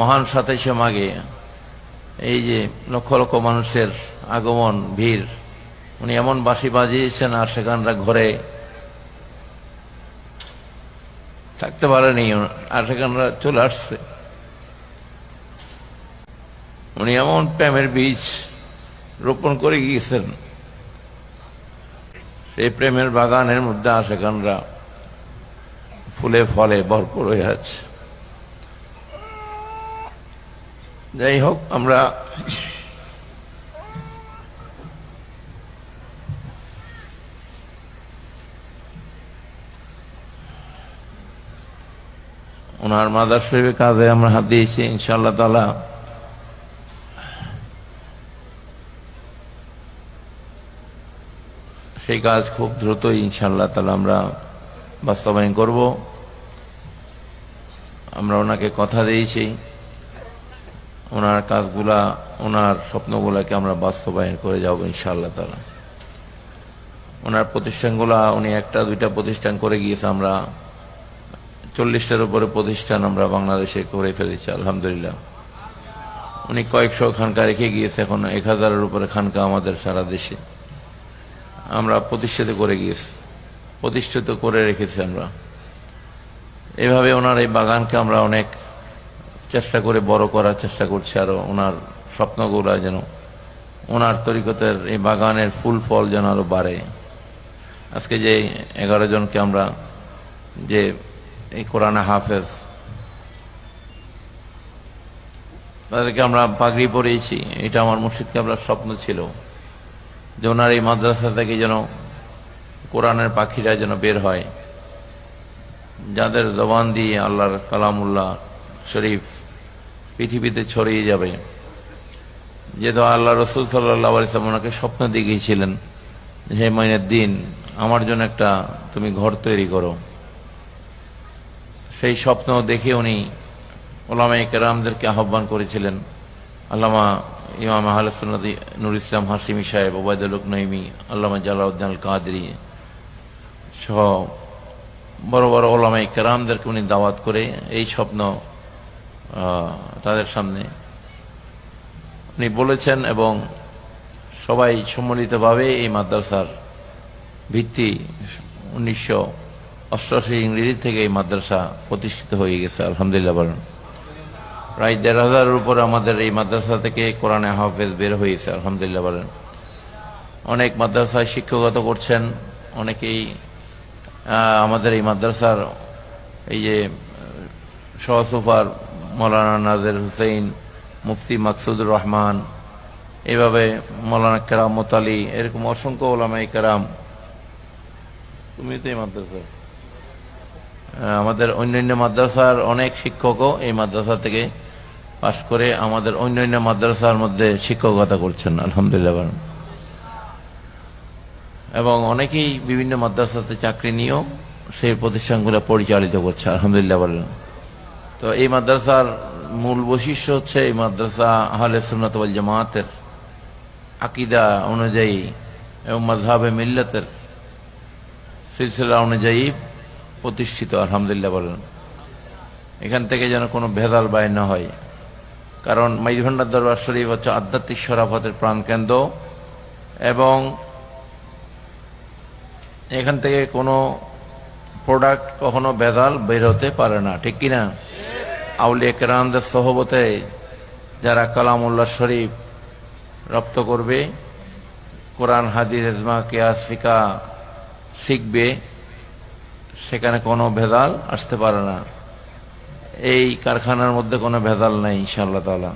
মহান 27শে মাঘে এই যে লক্ষ লক্ষ মানুষের আগমন ভিড়, উনি এমন বাঁশি বাজিয়েছেন আর সেখানরা ঘরে থাকতে পারেনি, আর সেখানরা চলে আসছে। উনি এমন প্রেমের বীজ রোপণ করে গিয়েছেন, সেই প্রেমের বাগানের মধ্যে আশেকানরা ফুলে ফলে ভরপুর হয়ে আছে। যাই হোক, আমরা ওনার মাদার শরীফের কাজে আমরা হাত দিয়েছি ইনশাআল্লাহ তাআলা। সেই কাজ খুব দ্রুতই ইনশাআল্লাহ তাআলা আমরা বাস্তবায়ন করব। আমরা ওনাকে কথা দিয়েছি, ওনার কাজগুলা, ওনার স্বপ্নগুলাকে আমরা বাস্তবায়ন করে যাব ইনশাআল্লাহ তাআলা। ওনার প্রতিষ্ঠানগুলা, উনি একটা দুইটা প্রতিষ্ঠান করে গিয়েছে, আমরা 40টার উপরে প্রতিষ্ঠান আমরা বাংলাদেশে করে ফেলেছি আলহামদুলিল্লাহ। উনি কয়েকশো খানকা রেখে গিয়েছে, এখন 1000-এর উপরে খানকা আমাদের সারা দেশে আমরা প্রতিষ্ঠিত করে গিয়েছি, প্রতিষ্ঠিত করে রেখেছি আমরা। এভাবে ওনার এই বাগানকে আমরা অনেক চেষ্টা করে বড় করার চেষ্টা করছি, আরো ওনার স্বপ্নগুলা যেন, ওনার তরিকতের এই বাগানের ফুল ফল যেন আরো বাড়ে। আজকে যে 11 জনকে আমরা যে এই কোরআনে হাফেজ, তাদেরকে আমরা পাগড়ি পরিয়েছি, এটা আমার মুর্শিদকে আমরা স্বপ্ন ছিল যে ওনার এই মাদ্রাসা থেকে যেন কোরআনের পাখিরা যেন বের হয়, যাদের জবান দিয়ে আল্লাহর কালামুল্লাহ শরীফ পৃথিবীতে ছড়িয়ে যাবে। যেহেতু আল্লাহ রসুল সাল্লাল্লাহু আলাইহি ওয়াসাল্লাম ওনাকে স্বপ্ন দেখিয়েছিলেন, হে মাইনুদ্দিন, আমার জন্য একটা তুমি ঘর তৈরি করো। সেই স্বপ্ন দেখে উনি ওলামায়ে কেরামদেরকে আহ্বান করেছিলেন। আল্লামা ইমাম আহলে সুন্নাত নূর ইসলাম হাশিমি সাহেব, ওবায়দুল হক নঈমী, আল্লামা জালাউদ্দিন আল কাদরি সহ বড় বড় ওলামায়ে কেরামদেরকে উনি দাওয়াত করে এই স্বপ্ন তাদের সামনে উনি বলেছেন, এবং সবাই সম্মিলিতভাবে এই মাদ্রাসার ভিত্তি 1988 ইংরেজি থেকে এই মাদ্রাসা প্রতিষ্ঠিত হয়ে গেছে আলহামদুলিল্লাহ বলেন। প্রায় 1500-এর উপরে আমাদের এই মাদ্রাসা থেকে কোরআনে হাফেজ বের হয়েছে আলহামদুলিল্লাহ বলেন। অনেক মাদ্রাসায় শিক্ষকতা করছেন অনেকেই। আমাদের এই মাদ্রাসার এই যে সহসুফার মৌলানা নাজির হুসাইন, মুফতি মাকসুদুর রহমান, এইভাবে মৌলানা কেরামত আলী, এরকম অসংখ্য ওলামায়ে কেরাম। তুমি তো এই মাদ্রাসা, আমাদের অন্যান্য মাদ্রাসার অনেক শিক্ষকও এই মাদ্রাসা থেকে পাশ করে আমাদের অন্যান্য মাদ্রাসার মধ্যে শিক্ষকতা করছেন আলহামদুলিল্লাহ। এবং অনেকেই বিভিন্ন মাদ্রাসাতে চাকরি নিয়েও সেই প্রতিষ্ঠানগুলো পরিচালিত করছে আলহামদুলিল্লাহ বলেন। তো এই মাদ্রাসার মূল বৈশিষ্ট্য হচ্ছে এই মাদ্রাসা আহলে সুন্নাত ওয়াল জামাতের আকীদা অনুযায়ী এবং মাযহাবে মিল্লাতের সিলসিলা অনুযায়ী প্রতিষ্ঠিত আলহামদুলিল্লাহ বলেন। এখান থেকে যেন কোনো ভেজাল বাইর না হয়, কারণ মাইজভান্ডার দরবার শরীফ হচ্ছে আধ্যাত্মিক শরাফতের প্রাণকেন্দ্র, এবং এখান থেকে কোনো প্রোডাক্ট কখনো ভেজাল বের হতে পারে না, ঠিক কিনা? আউলিয়া কেরামদের সহবতে যারা কালামুল্লাহ শরীফ রপ্ত করবে, কোরআন হাদিস ইজমা কিয়াস ফিকা শিখবে, সেখানে কোনো ভেজাল আসতে পারে না। এই কারখানার মধ্যে কোনো ভেজাল নাই ইনশাআল্লাহ তাআলা।